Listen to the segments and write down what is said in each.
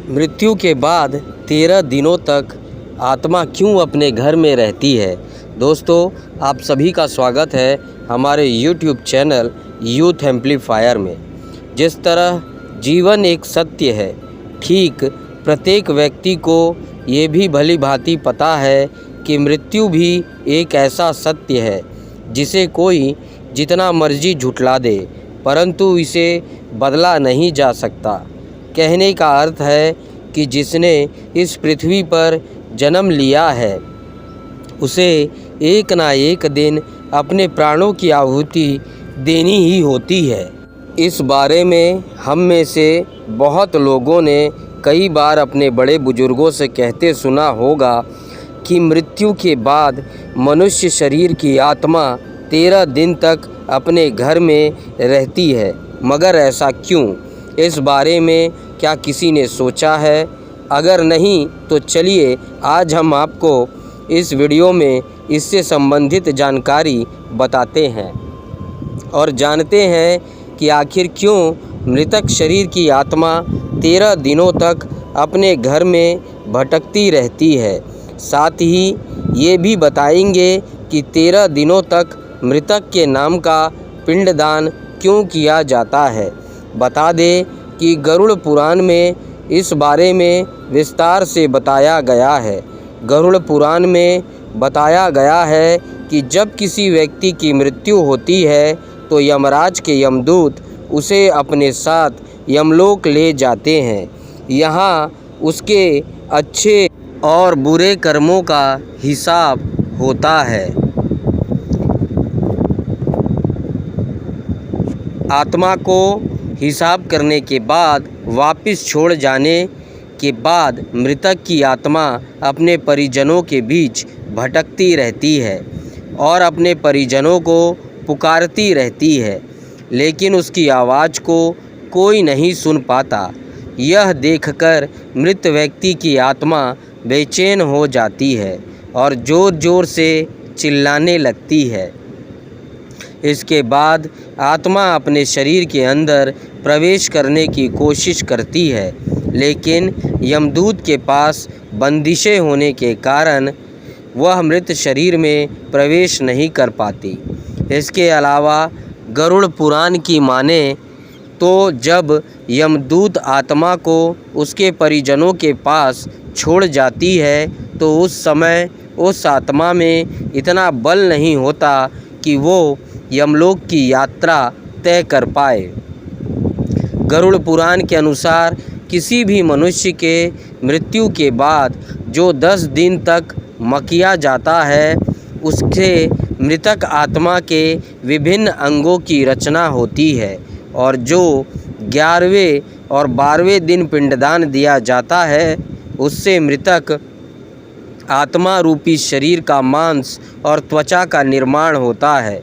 मृत्यु के बाद 13 दिनों तक आत्मा क्यों अपने घर में रहती है। दोस्तों, आप सभी का स्वागत है हमारे YouTube चैनल यूथ एम्पलीफायर में। जिस तरह जीवन एक सत्य है, ठीक प्रत्येक व्यक्ति को ये भी भली भांति पता है कि मृत्यु भी एक ऐसा सत्य है जिसे कोई जितना मर्जी झुठला दे, परंतु इसे बदला नहीं जा सकता। कहने का अर्थ है कि जिसने इस पृथ्वी पर जन्म लिया है उसे एक ना एक दिन अपने प्राणों की आहुति देनी ही होती है। इस बारे में हम में से बहुत लोगों ने कई बार अपने बड़े बुजुर्गों से कहते सुना होगा कि मृत्यु के बाद मनुष्य शरीर की आत्मा 13 दिन तक अपने घर में रहती है। मगर ऐसा क्यों? इस बारे में क्या किसी ने सोचा है? अगर नहीं तो चलिए आज हम आपको इस वीडियो में इससे संबंधित जानकारी बताते हैं और जानते हैं कि आखिर क्यों मृतक शरीर की आत्मा 13 दिनों तक अपने घर में भटकती रहती है। साथ ही ये भी बताएंगे कि 13 दिनों तक मृतक के नाम का पिंडदान क्यों किया जाता है। बता दें कि गरुड़ पुराण में इस बारे में विस्तार से बताया गया है। गरुड़ पुराण में बताया गया है कि जब किसी व्यक्ति की मृत्यु होती है तो यमराज के यमदूत उसे अपने साथ यमलोक ले जाते हैं। यहाँ उसके अच्छे और बुरे कर्मों का हिसाब होता है। आत्मा को हिसाब करने के बाद वापस छोड़ जाने के बाद मृतक की आत्मा अपने परिजनों के बीच भटकती रहती है और अपने परिजनों को पुकारती रहती है, लेकिन उसकी आवाज़ को कोई नहीं सुन पाता। यह देखकर मृत व्यक्ति की आत्मा बेचैन हो जाती है और ज़ोर ज़ोर से चिल्लाने लगती है। इसके बाद आत्मा अपने शरीर के अंदर प्रवेश करने की कोशिश करती है, लेकिन यमदूत के पास बंदिशें होने के कारण वह मृत शरीर में प्रवेश नहीं कर पाती। इसके अलावा गरुड़ पुराण की माने तो जब यमदूत आत्मा को उसके परिजनों के पास छोड़ जाती है तो उस समय उस आत्मा में इतना बल नहीं होता कि वो यमलोक की यात्रा तय कर पाए। गरुड़ पुराण के अनुसार किसी भी मनुष्य के मृत्यु के बाद जो 10 दिन तक मकिया जाता है उससे मृतक आत्मा के विभिन्न अंगों की रचना होती है और जो 11वें और 12वें दिन पिंडदान दिया जाता है उससे मृतक आत्मा रूपी शरीर का मांस और त्वचा का निर्माण होता है।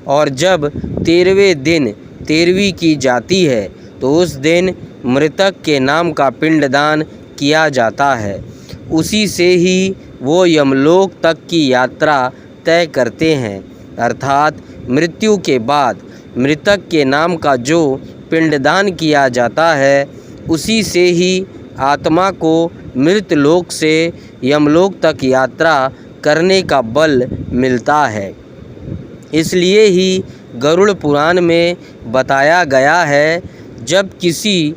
और जब 13वें दिन 13वीं की जाती है तो उस दिन मृतक के नाम का पिंडदान किया जाता है। उसी से ही वो यमलोक तक की यात्रा तय करते हैं। अर्थात मृत्यु के बाद मृतक के नाम का जो पिंडदान किया जाता है उसी से ही आत्मा को मृत लोक से यमलोक तक यात्रा करने का बल मिलता है। इसलिए ही गरुड़ पुराण में बताया गया है जब किसी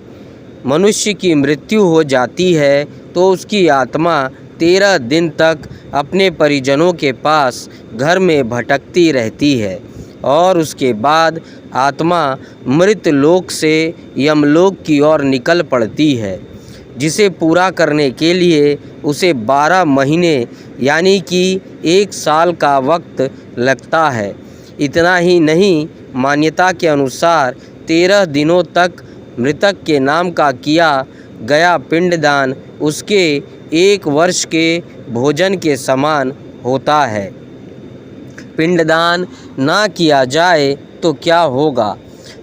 मनुष्य की मृत्यु हो जाती है तो उसकी आत्मा 13 दिन तक अपने परिजनों के पास घर में भटकती रहती है और उसके बाद आत्मा मृत लोक से यमलोक की ओर निकल पड़ती है, जिसे पूरा करने के लिए उसे 12 महीने यानी कि 1 साल का वक्त लगता है। इतना ही नहीं, मान्यता के अनुसार 13 दिनों तक मृतक के नाम का किया गया पिंडदान उसके 1 वर्ष के भोजन के समान होता है। पिंडदान ना किया जाए तो क्या होगा?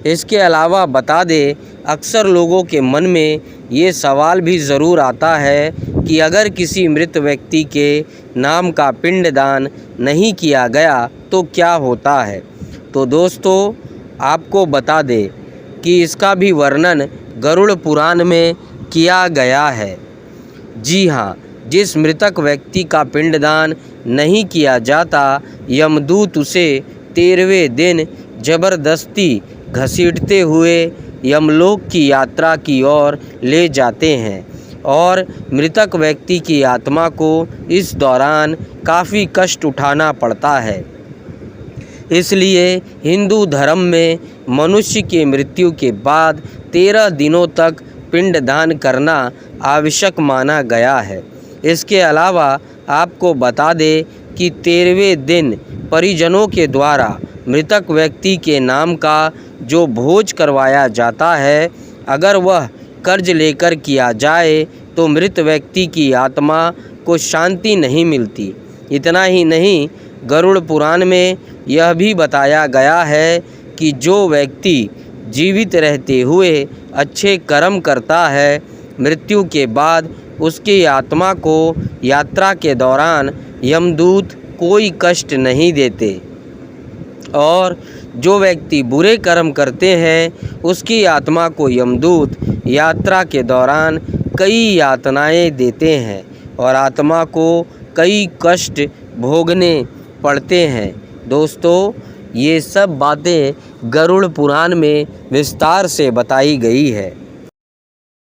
इसके अलावा बता दें, अक्सर लोगों के मन में ये सवाल भी ज़रूर आता है कि अगर किसी मृत व्यक्ति के नाम का पिंडदान नहीं किया गया तो क्या होता है। तो दोस्तों, आपको बता दें कि इसका भी वर्णन गरुड़ पुराण में किया गया है। जी हाँ, जिस मृतक व्यक्ति का पिंडदान नहीं किया जाता, यमदूत उसे 13वें दिन जबरदस्ती घसीटते हुए यमलोक की यात्रा की ओर ले जाते हैं और मृतक व्यक्ति की आत्मा को इस दौरान काफ़ी कष्ट उठाना पड़ता है। इसलिए हिंदू धर्म में मनुष्य की मृत्यु के बाद 13 दिनों तक पिंडदान करना आवश्यक माना गया है। इसके अलावा आपको बता दें कि 13वें दिन परिजनों के द्वारा मृतक व्यक्ति के नाम का जो भोज करवाया जाता है, अगर वह कर्ज लेकर किया जाए तो मृत व्यक्ति की आत्मा को शांति नहीं मिलती। इतना ही नहीं, गरुड़ पुराण में यह भी बताया गया है कि जो व्यक्ति जीवित रहते हुए अच्छे कर्म करता है, मृत्यु के बाद उसकी आत्मा को यात्रा के दौरान यमदूत कोई कष्ट नहीं देते और जो व्यक्ति बुरे कर्म करते हैं उसकी आत्मा को यमदूत यात्रा के दौरान कई यातनाएं देते हैं और आत्मा को कई कष्ट भोगने पड़ते हैं। दोस्तों, ये सब बातें गरुड़ पुराण में विस्तार से बताई गई है।